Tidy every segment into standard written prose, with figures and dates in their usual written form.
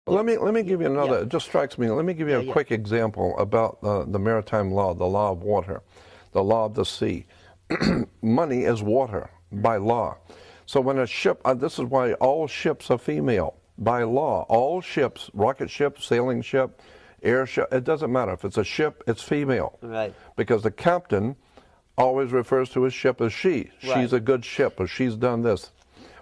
Let me give you another. Yeah. It just strikes me. Let me give you Yeah, a yeah. quick example about the maritime law, the law of water, the law of the sea. Money is water by law. So when a ship, this is why all ships are female by law. All ships, rocket ship, sailing ship, airship, it doesn't matter. If it's a ship, it's female. Right. Because the captain always refers to his ship as she. Right. She's a good ship, or she's done this.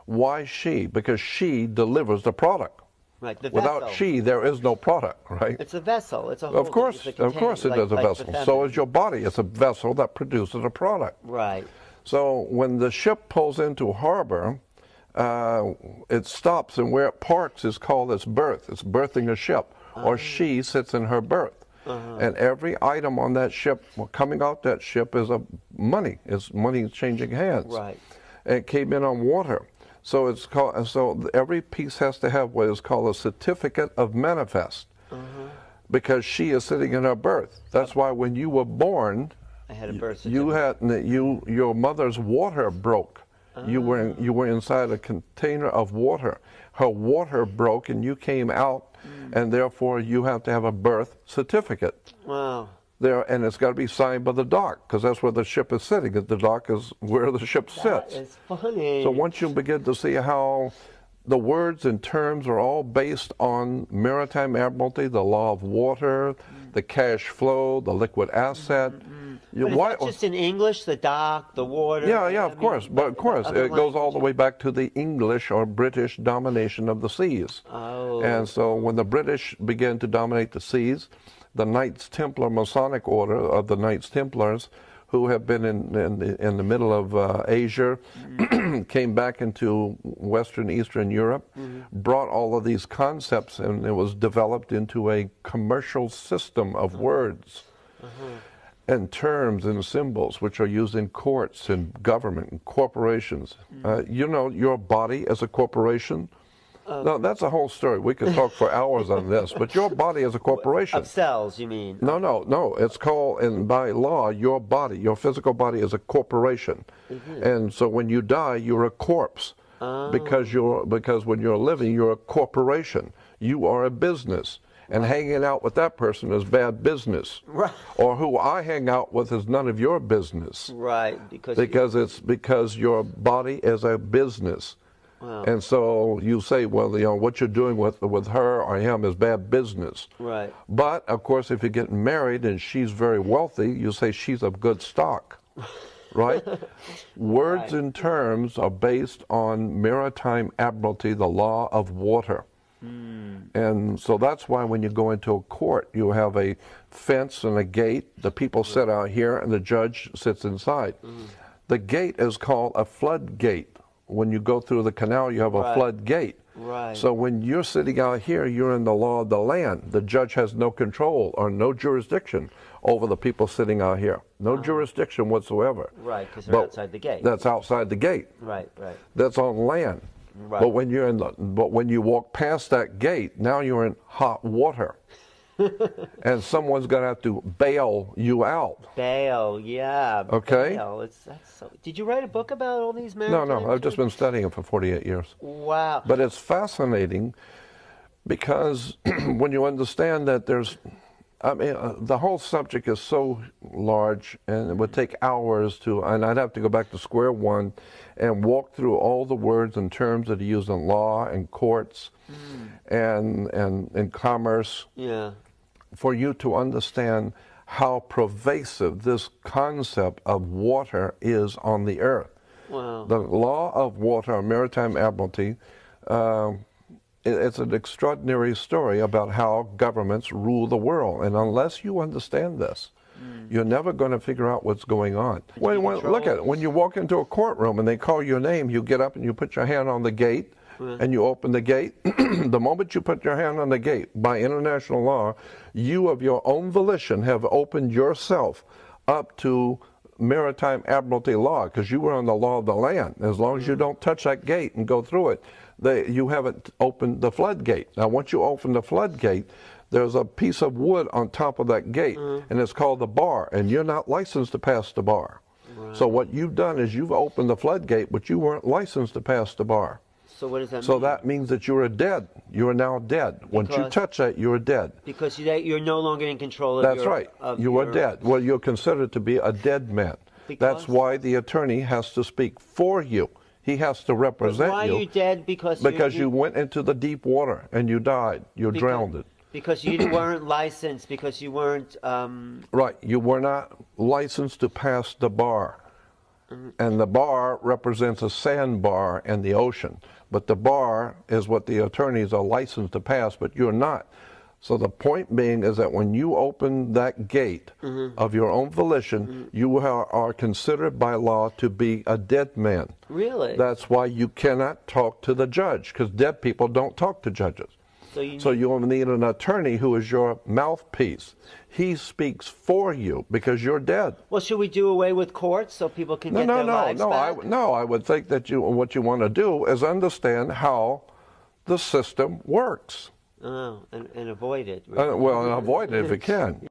Why she? Because she delivers the product. Right. The Without vessel. she, there is no product, right? It's a vessel. It's a whole. Of course, it's a of course, it like, is a like vessel. the So feminine. is your body. It's a vessel that produces a product. Right. So when the ship pulls into harbor, it stops, and where it parks is called its berth. It's berthing a ship, or she sits in her berth. And every item on that ship, coming out that ship, is money. It's money changing hands. Right. And it came in on water. So it's called. So every piece has to have what is called a certificate of manifest, because she is sitting in her berth. That's why when you were born, I had a birth you certificate. had your mother's water broke. You were inside a container of water. Her water broke, and you came out, and therefore you have to have a birth certificate. Wow. There, and it's got to be signed by the dock, because that's where the ship is sitting. The dock is where the ship That sits. is funny. So once you begin to see how the words and terms are all based on maritime admiralty, the law of water, the cash flow, the liquid asset. But is that just in English, the dock, the water? Yeah, of course. But of course, other it goes all the languages? way back to the English or British domination of the seas. Oh. And so when the British began to dominate the seas, the Knights Templar Masonic Order of the Knights Templars, who have been in the middle of Asia, came back into Western Eastern Europe, brought all of these concepts, and it was developed into a commercial system of words and terms and symbols which are used in courts and government and corporations. You know, your body as a corporation. No, that's a whole story. We could talk for hours on this, but your body is a corporation. Of cells, you mean? No. It's called, and by law, your body, your physical body is a corporation. And so when you die, you're a corpse. Because when you're living, you're a corporation. You are a business. And hanging out with that person is bad business. Right. Or who I hang out with is none of your business. Right. Because your body is a business. Wow. And so you say, well, you know, what you're doing with her or him is bad business. Right. But, of course, if you're getting married and she's very wealthy, you say she's of good stock, right? Words and terms are based on maritime admiralty, the law of water. And so that's why when you go into a court, you have a fence and a gate. The people sit out here and the judge sits inside. The gate is called a floodgate. When you go through the canal, you have a floodgate. Right. So when you're sitting out here, you're in the law of the land. The judge has no control or no jurisdiction over the people sitting out here. No jurisdiction whatsoever. Right, because they're outside the gate. That's outside the gate. Right. That's on land. Right. But when you walk past that gate, now you're in hot water. And someone's going to have to bail you out. Bail, yeah. Okay. Bail. Did you write a book about all these maritime? No, I've just been studying it for 48 years. Wow. But it's fascinating because when you understand that the whole subject is so large, and it would take hours and I'd have to go back to square one and walk through all the words and terms that are used in law and courts and in commerce. Yeah. For you to understand how pervasive this concept of water is on the earth. Wow. The law of water, maritime admiralty, it's an extraordinary story about how governments rule the world. And unless you understand this, you're never going to figure out what's going on. Look at it. When you walk into a courtroom and they call your name, you get up and you put your hand on the gate and you open the gate. The moment you put your hand on the gate, by international law, you of your own volition have opened yourself up to maritime admiralty law, because you were on the law of the land. As long as you don't touch that gate and go through it, you haven't opened the floodgate. Now, once you open the floodgate, there's a piece of wood on top of that gate, and it's called the bar, and you're not licensed to pass the bar. Right. So what you've done is you've opened the floodgate, but you weren't licensed to pass the bar. So what does that So mean? that means that you are dead. You are now dead. Once you Because- touch that, you are dead. Because you're no longer in control of That's your... right. of You are your- dead. Well, you're considered to be a dead man. That's Because- why the attorney has to speak for you. He has to But represent why you. are you dead? Because you went into the deep water and you died. You drowned. Because you weren't licensed. Because you weren't... Right. You were not licensed to pass the bar. And the bar represents a sandbar in the ocean. But the bar is what the attorneys are licensed to pass, but you're not. So the point being is that when you open that gate of your own volition, you are considered by law to be a dead man. Really? That's why you cannot talk to the judge, because dead people don't talk to judges. So you'll need an attorney who is your mouthpiece. He speaks for you because you're dead. Well, should we do away with courts so people can get their lives back? I would think that what you want to do is understand how the system works. Oh, and avoid it. Really. Well, and avoid it if you can.